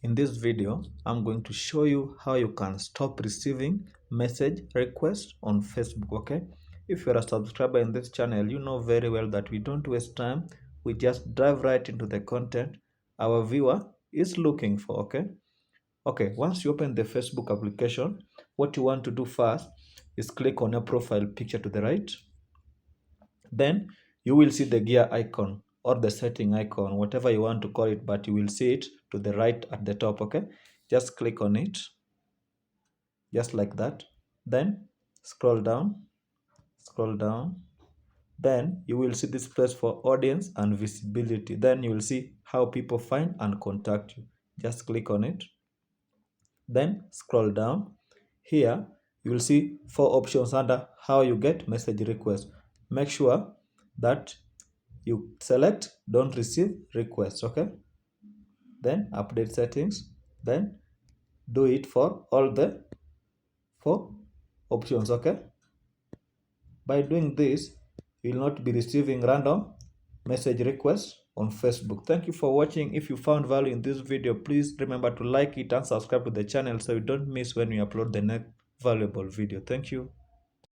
In this video, I'm going to show you how you can stop receiving message requests on Facebook, okay? If you're a subscriber in this channel, you know very well that we don't waste time. We just dive right into the content our viewer is looking for, okay? Okay, once you open the Facebook application, what you want to do first is click on your profile picture to the right. Then you will see the gear icon or the setting icon, whatever you want to call it, but you will see it to the right at the top, okay? Just click on it, just like that. Then scroll down, scroll down. Then you will see this place for audience and visibility. Then you will see how people find and contact you. Just click on it. Then scroll down. Here you will see 4 options under how you get message requests. Make sure that you select don't receive requests, okay? Then update settings. Then do it for all the 4 options, okay? By doing this, you will not be receiving random message requests on Facebook. Thank you for watching. If you found value in this video, please remember to like it and subscribe to the channel so you don't miss when we upload the next valuable video. Thank you.